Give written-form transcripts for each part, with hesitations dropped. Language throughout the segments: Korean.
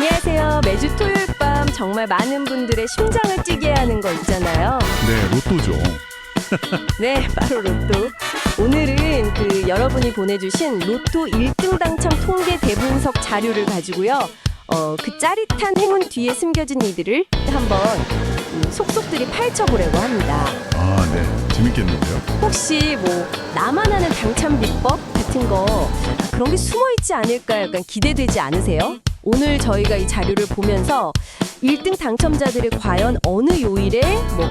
안녕하세요. 매주 토요일 밤 정말 많은 분들의 심장을 뛰게 하는 거 있잖아요. 네, 로또죠. 네, 바로 로또. 오늘은 여러분이 보내주신 로또 1등 당첨 통계 대분석 자료를 가지고요. 그 짜릿한 행운 뒤에 숨겨진 이들을 한번 속속들이 파헤쳐보려고 합니다. 아, 네. 재밌겠는데요? 혹시 나만 아는 당첨 비법 같은 거 그런 게 숨어있지 않을까 약간 기대되지 않으세요? 오늘 저희가 이 자료를 보면서 1등 당첨자들이 과연 어느 요일에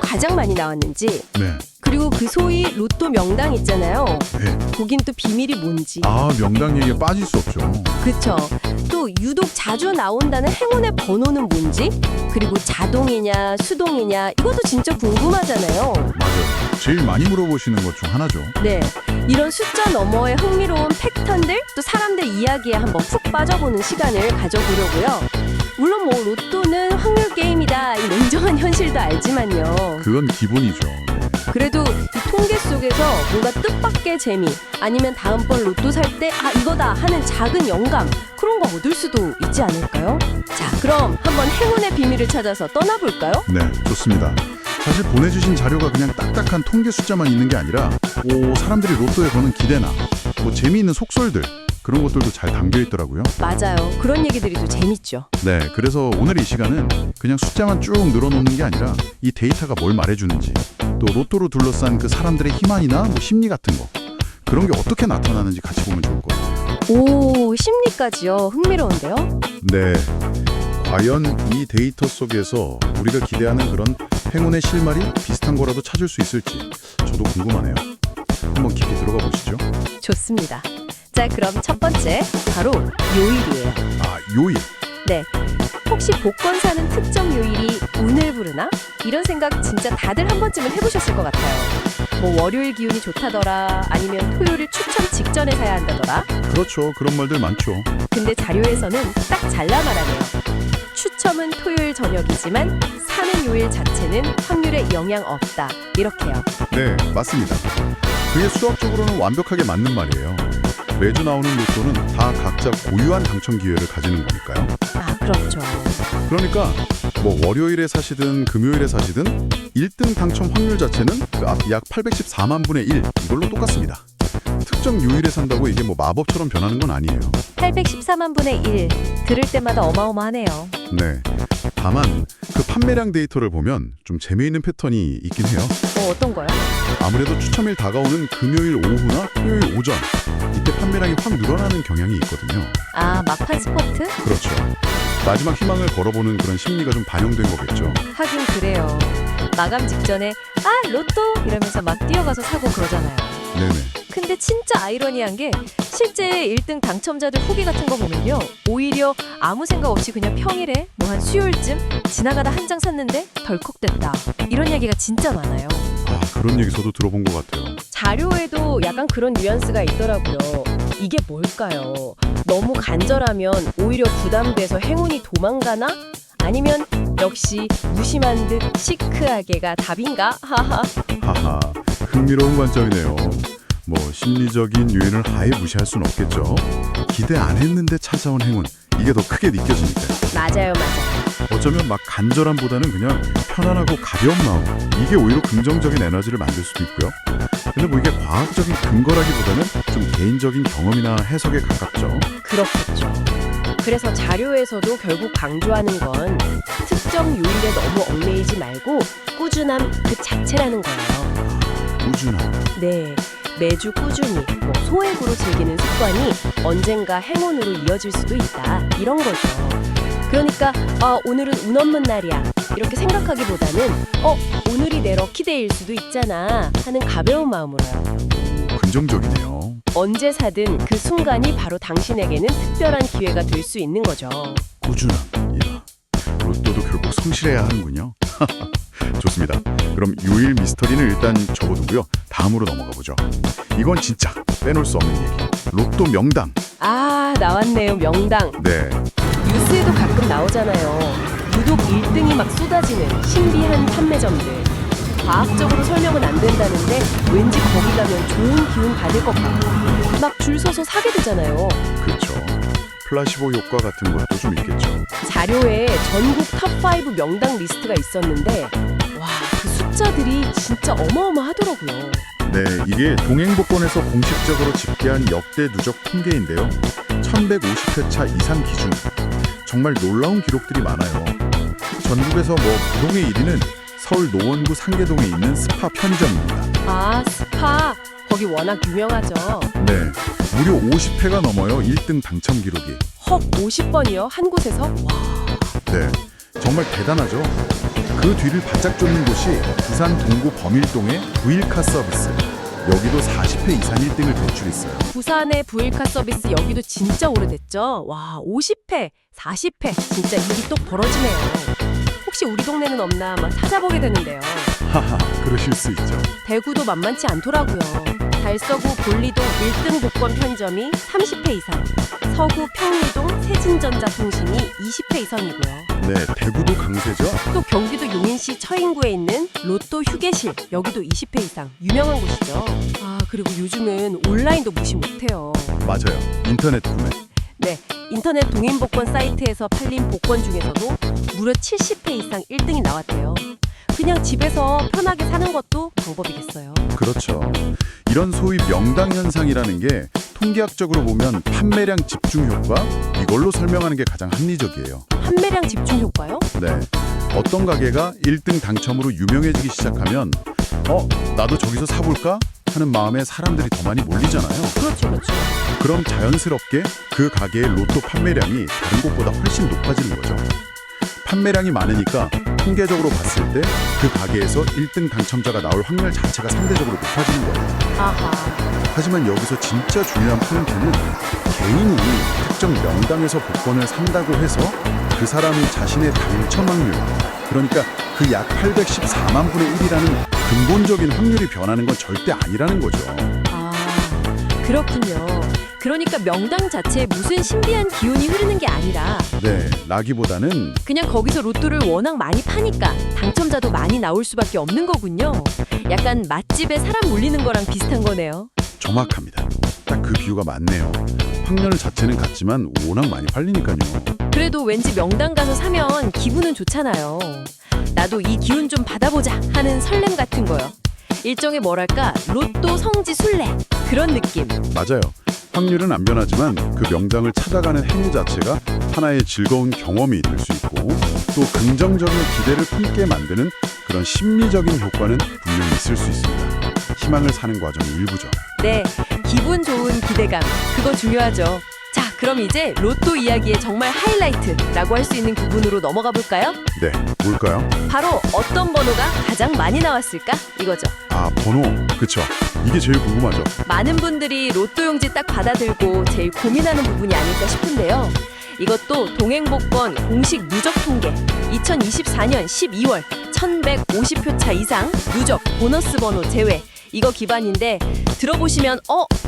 가장 많이 나왔는지, 네. 그리고 그 소위 로또 명당 있잖아요. 네. 거긴 또 비밀이 뭔지. 아, 명당 얘기에 빠질 수 없죠. 그쵸. 또 유독 자주 나온다는 행운의 번호는 뭔지, 그리고 자동이냐 수동이냐 이것도 진짜 궁금하잖아요. 맞아요. 제일 많이 물어보시는 것 중 하나죠. 네, 이런 숫자 너머의 흥미로운 패턴들, 또 사람들 이야기에 한번 푹 빠져보는 시간을 가져보려고요. 물론 로또는 확률 게임이다, 이 냉정한 현실도 알지만요. 그건 기본이죠. 네. 그래도 이 통계 속에서 뭔가 뜻밖의 재미, 아니면 다음번 로또 살 때 이거다 하는 작은 영감, 그런 거 얻을 수도 있지 않을까요? 자, 그럼 한번 행운의 비밀을 찾아서 떠나볼까요? 네, 좋습니다. 사실 보내주신 자료가 그냥 딱딱한 통계 숫자만 있는 게 아니라 사람들이 로또에 거는 기대나 재미있는 속설들, 그런 것들도 잘 담겨 있더라고요. 맞아요. 그런 얘기들이 또 재밌죠. 네, 그래서 오늘 이 시간은 그냥 숫자만 쭉 늘어놓는 게 아니라 이 데이터가 뭘 말해주는지, 또 로또로 둘러싼 그 사람들의 희망이나 심리 같은 거, 그런 게 어떻게 나타나는지 같이 보면 좋을 것 같아요. 오, 심리까지요. 흥미로운데요? 네, 과연 이 데이터 속에서 우리가 기대하는 그런 행운의 실마리 비슷한 거라도 찾을 수 있을지 저도 궁금하네요. 한번 깊이 들어가 보시죠. 좋습니다. 자, 그럼 첫 번째, 바로 요일이에요. 아, 요일. 네, 혹시 복권 사는 특정 요일이 운을 부르나? 이런 생각 진짜 다들 한 번쯤은 해보셨을 것 같아요. 월요일 기운이 좋다더라, 아니면 토요일 추첨 직전에 사야 한다더라. 그렇죠. 그런 말들 많죠. 근데 자료에서는 딱 잘라 말하네요. 추첨은 토요일 저녁이지만 사는 요일 자체는 확률에 영향 없다, 이렇게요. 네, 맞습니다. 그게 수학적으로는 완벽하게 맞는 말이에요. 매주 나오는 로또는 다 각자 고유한 당첨 기회를 가지는 거니까요. 아, 그렇죠. 그러니까 월요일에 사시든 금요일에 사시든 1등 당첨 확률 자체는 약 814만 분의 1, 이걸로 똑같습니다. 특정 요일에 산다고 이게 마법처럼 변하는 건 아니에요. 814만 분의 1, 들을 때마다 어마어마하네요. 네. 다만 그 판매량 데이터를 보면 좀 재미있는 패턴이 있긴 해요. 어떤 거요? 아무래도 추첨일 다가오는 금요일 오후나 토요일 오전, 이때 판매량이 확 늘어나는 경향이 있거든요. 아, 막판 스포트? 그렇죠. 마지막 희망을 걸어보는 그런 심리가 좀 반영된 거겠죠. 하긴 그래요. 마감 직전에 로또! 이러면서 막 뛰어가서 사고 그러잖아요. 네네. 근데 진짜 아이러니한 게 실제 1등 당첨자들 후기 같은 거 보면요, 오히려 아무 생각 없이 그냥 평일에 한 수요일쯤 지나가다 한 장 샀는데 덜컥됐다, 이런 얘기가 진짜 많아요. 아, 그런 얘기 저도 들어본 것 같아요. 자료에도 약간 그런 뉘앙스가 있더라고요. 이게 뭘까요? 너무 간절하면 오히려 부담돼서 행운이 도망가나? 아니면 역시 무심한 듯 시크하게가 답인가? 하하. 하하, 흥미로운 관점이네요. 심리적인 요인을 아예 무시할 순 없겠죠. 기대 안 했는데 찾아온 행운, 이게 더 크게 느껴지니까요. 맞아요. 어쩌면 간절함보다는 그냥 편안하고 가벼운 마음, 이게 오히려 긍정적인 에너지를 만들 수도 있고요. 근데 이게 과학적인 근거라기보다는 좀 개인적인 경험이나 해석에 가깝죠. 그렇겠죠. 그래서 자료에서도 결국 강조하는 건 특정 요일에 너무 얽매이지 말고 꾸준함 그 자체라는 거예요. 꾸준함. 네, 매주 꾸준히 소액으로 즐기는 습관이 언젠가 행운으로 이어질 수도 있다, 이런 거죠. 그러니까 오늘은 운 없는 날이야, 이렇게 생각하기보다는 오늘이 내 럭키데이일 수도 있잖아 하는 가벼운 마음으로요. 긍정적이네요. 언제 사든 그 순간이 바로 당신에게는 특별한 기회가 될 수 있는 거죠. 꾸준함. 이야, 로또도 결국 성실해야 하는군요. 좋습니다. 그럼 요일 미스터리는 일단 접어두고요. 다음으로 넘어가 보죠. 이건 진짜 빼놓을 수 없는 얘기. 로또 명당. 아, 나왔네요. 명당. 네. 뉴스에도 가끔 나오잖아요. 유독 1등이 막 쏟아지는 신비한 판매점들. 과학적으로 설명은 안 된다는데 왠지 거기 가면 좋은 기운 받을 것 같고 막 줄 서서 사게 되잖아요. 그렇죠. 플라시보 효과 같은 것도 좀 있겠죠. 자료에 전국 탑5 명당 리스트가 있었는데 와, 그 숫자들이 진짜 어마어마하더라고요. 네, 이게 동행복권에서 공식적으로 집계한 역대 누적 통계인데요. 1150회차 이상 기준. 정말 놀라운 기록들이 많아요. 전국에서 부동의 1위는 서울 노원구 상계동에 있는 스파 편의점입니다. 아, 스파. 거기 워낙 유명하죠. 네, 무려 50회가 넘어요. 1등 당첨 기록이. 헉, 50번이요? 한 곳에서? 와, 네, 정말 대단하죠. 그 뒤를 바짝 쫓는 곳이 부산 동구 범일동의 부일카 서비스. 여기도 40회 이상 1등을 배출했어요. 부산의 부일카 서비스 여기도 진짜 오래됐죠? 와, 50회, 40회. 진짜 일이 똑 벌어지네요. 혹시 우리 동네는 없나 막 찾아보게 되는데요. 하하, 그러실 수 있죠. 대구도 만만치 않더라고요. 달서구 볼리동 1등 복권 편의점이 30회 이상, 서구 평리동 세진전자통신이 20회 이상이고요. 네, 대구도 강세죠. 또 경기도 용인시 처인구에 있는 로또 휴게실, 여기도 20회 이상, 유명한 곳이죠. 아, 그리고 요즘은 온라인도 무시 못해요. 맞아요. 인터넷 구매. 네, 인터넷 동인복권 사이트에서 팔린 복권 중에서도 무려 70회 이상 1등이 나왔대요. 그냥 집에서 편하게 사는 것도 방법이겠어요. 그렇죠. 이런 소위 명당 현상이라는 게 통계학적으로 보면 판매량 집중 효과, 이걸로 설명하는 게 가장 합리적이에요. 판매량 집중 효과요? 네. 어떤 가게가 1등 당첨으로 유명해지기 시작하면 나도 저기서 사볼까? 하는 마음에 사람들이 더 많이 몰리잖아요. 그렇죠, 그렇죠. 그럼 자연스럽게 그 가게의 로또 판매량이 다른 곳보다 훨씬 높아지는 거죠. 판매량이 많으니까 통계적으로 봤을 때 그 가게에서 1등 당첨자가 나올 확률 자체가 상대적으로 높아지는 거예요. 아하. 하지만 여기서 진짜 중요한 포인트는 개인이 특정 명당에서 복권을 산다고 해서 그 사람이 자신의 당첨 확률, 그러니까 그 약 814만 분의 1이라는 근본적인 확률이 변하는 건 절대 아니라는 거죠. 아, 그렇군요. 그러니까 명당 자체에 무슨 신비한 기운이 흐르는 게 아니라 네, 라기보다는 그냥 거기서 로또를 워낙 많이 파니까 당첨자도 많이 나올 수밖에 없는 거군요. 약간 맛집에 사람 몰리는 거랑 비슷한 거네요. 정확합니다. 딱 그 비유가 맞네요. 확률 자체는 같지만 워낙 많이 팔리니까요. 그래도 왠지 명당 가서 사면 기분은 좋잖아요. 나도 이 기운 좀 받아보자 하는 설렘 같은 거요. 일종의 뭐랄까 로또 성지 순례 그런 느낌. 맞아요. 확률은 안 변하지만 그 명당을 찾아가는 행위 자체가 하나의 즐거운 경험이 될 수 있고 또 긍정적인 기대를 품게 만드는 그런 심리적인 효과는 분명히 있을 수 있습니다. 희망을 사는 과정의 일부죠. 네, 기분 좋은 기대감 그거 중요하죠. 자, 그럼 이제 로또 이야기의 정말 하이라이트라고 할 수 있는 부분으로 넘어가 볼까요? 네, 뭘까요? 바로 어떤 번호가 가장 많이 나왔을까? 이거죠. 아, 번호. 그쵸. 이게 제일 궁금하죠. 많은 분들이 로또 용지 딱 받아들고 제일 고민하는 부분이 아닐까 싶은데요. 이것도 동행복권 공식 누적 통계 2024년 12월 1150표차 이상 누적 보너스 번호 제외 이거 기반인데 들어보시면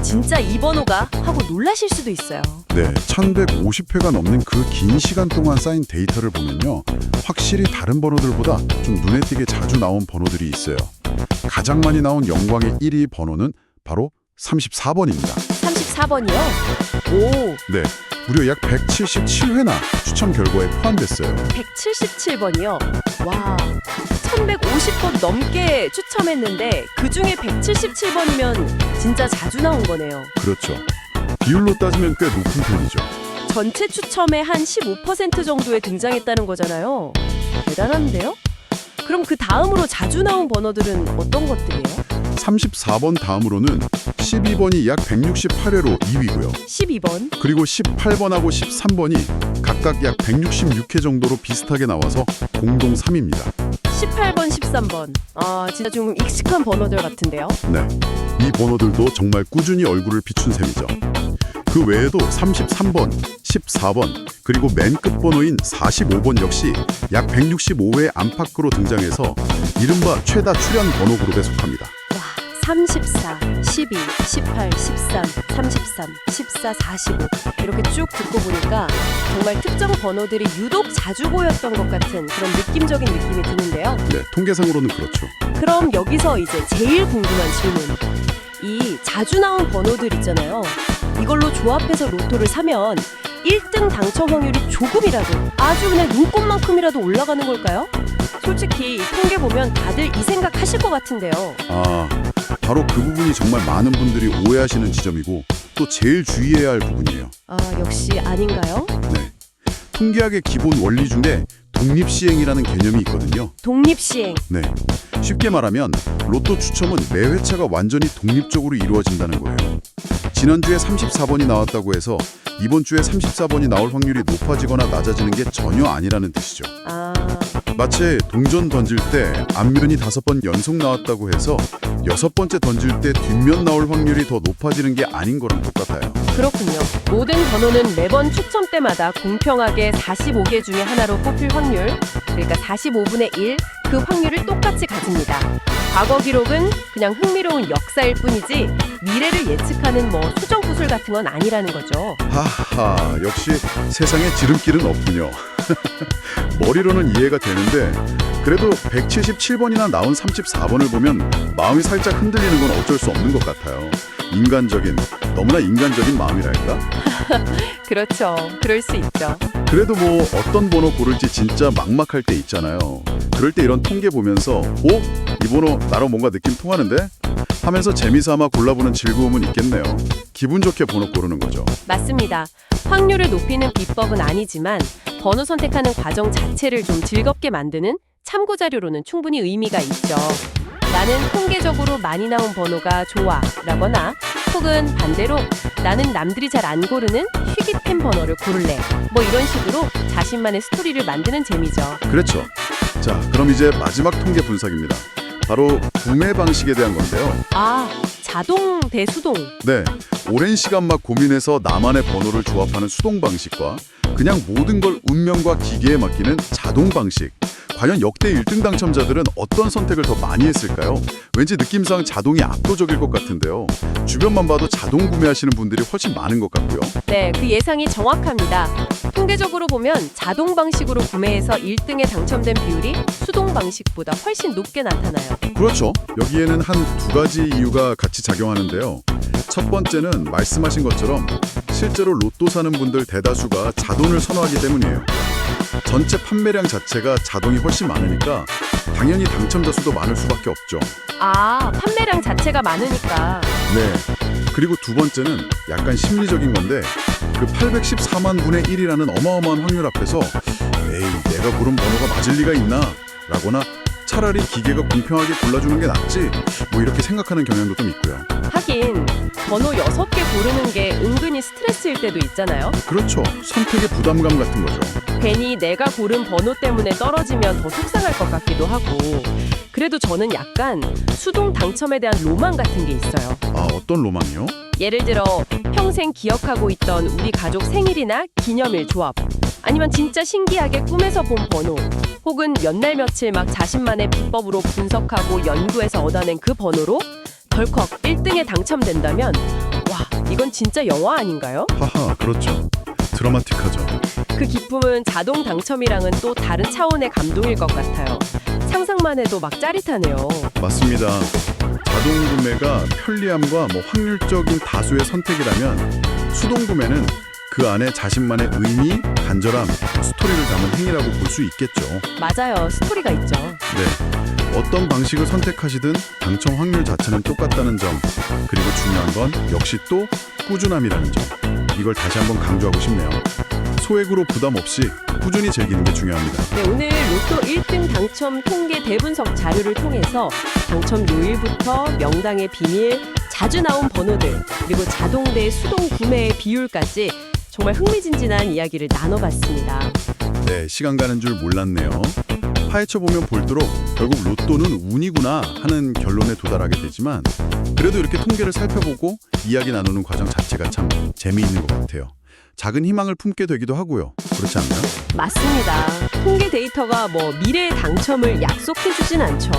진짜 이 번호가 하고 놀라실 수도 있어요. 네, 1150회가 넘는 그 긴 시간 동안 쌓인 데이터를 보면요. 확실히 다른 번호들보다 좀 눈에 띄게 자주 나온 번호들이 있어요. 가장 많이 나온 영광의 1위 번호는 바로 34번입니다. 34번이요? 오, 네, 무려 약 177회나 추첨 결과에 포함됐어요. 177번이요? 와, 1150번 넘게 추첨했는데 그중에 177번이면 진짜 자주 나온 거네요. 그렇죠. 비율로 따지면 꽤 높은 편이죠. 전체 추첨의 한 15% 정도에 등장했다는 거잖아요. 대단한데요? 그럼 그 다음으로 자주 나온 번호들은 어떤 것들이에요? 34번 다음으로는 12번이 약 168회로 2위고요. 12번? 그리고 18번하고 13번이 각각 약 166회 정도로 비슷하게 나와서 공동 3위입니다. 18번, 13번. 아, 진짜 좀 익숙한 번호들 같은데요? 네, 이 번호들도 정말 꾸준히 얼굴을 비춘 셈이죠. 그 외에도 33번, 14번, 그리고 맨 끝 번호인 45번 역시 약 165회 안팎으로 등장해서 이른바 최다 출연 번호 그룹에 속합니다. 와, 34, 12, 18, 13, 33, 14, 45 이렇게 쭉 듣고 보니까 정말 특정 번호들이 유독 자주 보였던 것 같은 그런 느낌적인 느낌이 드는데요. 네, 통계상으로는 그렇죠. 그럼 여기서 이제 제일 궁금한 질문. 이 자주 나온 번호들 있잖아요. 이걸로 조합해서 로또를 사면 1등 당첨 확률이 조금이라도 아주 그냥 눈곱만큼이라도 올라가는 걸까요? 솔직히 이 통계 보면 다들 이 생각 하실 것 같은데요. 아, 바로 그 부분이 정말 많은 분들이 오해하시는 지점이고 또 제일 주의해야 할 부분이에요. 아, 역시 아닌가요? 네. 통계학의 기본 원리 중에 독립시행이라는 개념이 있거든요. 독립시행. 네. 쉽게 말하면 로또 추첨은 매 회차가 완전히 독립적으로 이루어진다는 거예요. 지난주에 34번이 나왔다고 해서 이번 주에 34번이 나올 확률이 높아지거나 낮아지는 게 전혀 아니라는 뜻이죠. 아, 마치 동전 던질 때 앞면이 5번 연속 나왔다고 해서 6번째 던질 때 뒷면 나올 확률이 더 높아지는 게 아닌 거랑 똑같아요. 그렇군요. 모든 번호는 매번 추첨 때마다 공평하게 45개 중에 하나로 뽑힐 확률, 그러니까 45분의 1, 그 확률을 똑같이 가집니다. 과거 기록은 그냥 흥미로운 역사일 뿐이지 미래를 예측하는 뭐 수정구술 같은 건 아니라는 거죠. 하하, 역시 세상에 지름길은 없군요. 머리로는 이해가 되는데 그래도 177번이나 나온 34번을 보면 마음이 살짝 흔들리는 건 어쩔 수 없는 것 같아요. 너무나 인간적인 마음이랄까? 그렇죠. 그럴 수 있죠. 그래도 뭐 어떤 번호 고를지 진짜 막막할 때 있잖아요. 그럴 때 이런 통계 보면서 이 번호 나랑 뭔가 느낌 통하는데? 하면서 재미삼아 골라보는 즐거움은 있겠네요. 기분 좋게 번호 고르는 거죠. 맞습니다. 확률을 높이는 비법은 아니지만 번호 선택하는 과정 자체를 좀 즐겁게 만드는 참고 자료로는 충분히 의미가 있죠. 나는 통계적으로 많이 나온 번호가 좋아 라거나 혹은 반대로 나는 남들이 잘 안 고르는 희귀템 번호를 고를래 뭐 이런 식으로 자신만의 스토리를 만드는 재미죠. 그렇죠. 자, 그럼 이제 마지막 통계 분석입니다. 바로 구매 방식에 대한 건데요. 아, 자동 대 수동. 네, 오랜 시간 막 고민해서 나만의 번호를 조합하는 수동 방식과 그냥 모든 걸 운명과 기계에 맡기는 자동 방식. 과연 역대 1등 당첨자들은 어떤 선택을 더 많이 했을까요? 왠지 느낌상 자동이 압도적일 것 같은데요. 주변만 봐도 자동 구매하시는 분들이 훨씬 많은 것 같고요. 네, 그 예상이 정확합니다. 통계적으로 보면 자동 방식으로 구매해서 1등에 당첨된 비율이 수동 방식보다 훨씬 높게 나타나요. 그렇죠. 여기에는 한 두 가지 이유가 같이 작용하는데요. 첫 번째는 말씀하신 것처럼 실제로 로또 사는 분들 대다수가 자동을 선호하기 때문이에요. 전체 판매량 자체가 자동이 훨씬 많으니까 당연히 당첨자 수도 많을 수밖에 없죠. 아, 판매량 자체가 많으니까. 네. 그리고 두 번째는 약간 심리적인 건데 그 814만 분의 1이라는 어마어마한 확률 앞에서 에이, 내가 고른 번호가 맞을 리가 있나? 라거나 차라리 기계가 공평하게 골라주는 게 낫지? 뭐 이렇게 생각하는 경향도 좀 있고요. 하긴 번호 6개 고르는 게 은근히 스트레스일 때도 있잖아요. 그렇죠. 선택의 부담감 같은 거죠. 괜히 내가 고른 번호 때문에 떨어지면 더 속상할 것 같기도 하고. 그래도 저는 약간 수동 당첨에 대한 로망 같은 게 있어요. 아, 어떤 로망이요? 예를 들어 평생 기억하고 있던 우리 가족 생일이나 기념일 조합, 아니면 진짜 신기하게 꿈에서 본 번호, 혹은 몇 날 며칠 막 자신만의 비법으로 분석하고 연구해서 얻어낸 그 번호로 덜컥 1등에 당첨된다면 와, 이건 진짜 영화 아닌가요? 하하, 그렇죠. 드라마틱하죠. 그 기쁨은 자동 당첨이랑은 또 다른 차원의 감동일 것 같아요. 상상만 해도 막 짜릿하네요. 맞습니다. 자동 구매가 편리함과 확률적인 다수의 선택이라면 수동 구매는 그 안에 자신만의 의미, 간절함, 스토리를 담은 행위라고 볼 수 있겠죠. 맞아요. 스토리가 있죠. 네, 어떤 방식을 선택하시든 당첨 확률 자체는 똑같다는 점, 그리고 중요한 건 역시 또 꾸준함이라는 점. 이걸 다시 한번 강조하고 싶네요. 소액으로 부담 없이 꾸준히 즐기는 게 중요합니다. 네, 오늘 로또 1등 당첨 통계 대분석 자료를 통해서 당첨 요일부터 명당의 비밀, 자주 나온 번호들, 그리고 자동 대 수동 구매의 비율까지 정말 흥미진진한 이야기를 나눠봤습니다. 네, 시간 가는 줄 몰랐네요. 파헤쳐보면 볼수록 결국 로또는 운이구나 하는 결론에 도달하게 되지만 그래도 이렇게 통계를 살펴보고 이야기 나누는 과정 자체가 참 재미있는 것 같아요. 작은 희망을 품게 되기도 하고요. 그렇지 않나요? 맞습니다. 통계 데이터가 뭐 미래의 당첨을 약속해주진 않죠.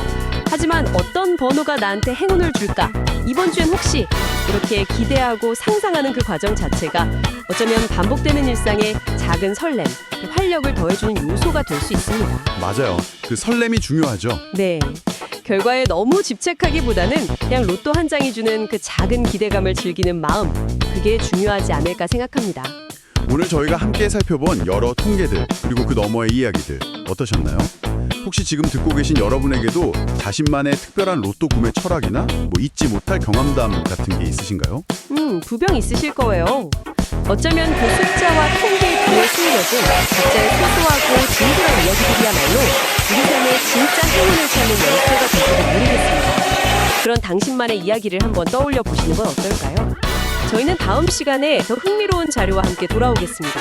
하지만 어떤 번호가 나한테 행운을 줄까? 이번 주엔 혹시? 이렇게 기대하고 상상하는 그 과정 자체가 어쩌면 반복되는 일상에 작은 설렘, 또 활력을 더해주는 요소가 될 수 있습니다. 맞아요. 그 설렘이 중요하죠. 네. 결과에 너무 집착하기보다는 그냥 로또 한 장이 주는 그 작은 기대감을 즐기는 마음, 그게 중요하지 않을까 생각합니다. 오늘 저희가 함께 살펴본 여러 통계들 그리고 그 너머의 이야기들 어떠셨나요? 혹시 지금 듣고 계신 여러분에게도 자신만의 특별한 로또 구매 철학이나 뭐 잊지 못할 경험담 같은 게 있으신가요? 부병 있으실 거예요. 어쩌면 그 숫자와 통계 뒤에 숨겨진 각자의 소소하고 진솔한 이야기들이야말로 우리 삶의 진짜 행운을 찾는 연표가 될지도 모르겠습니다. 그런 당신만의 이야기를 한번 떠올려 보시는 건 어떨까요? 저희는 다음 시간에 더 흥미로운 자료와 함께 돌아오겠습니다.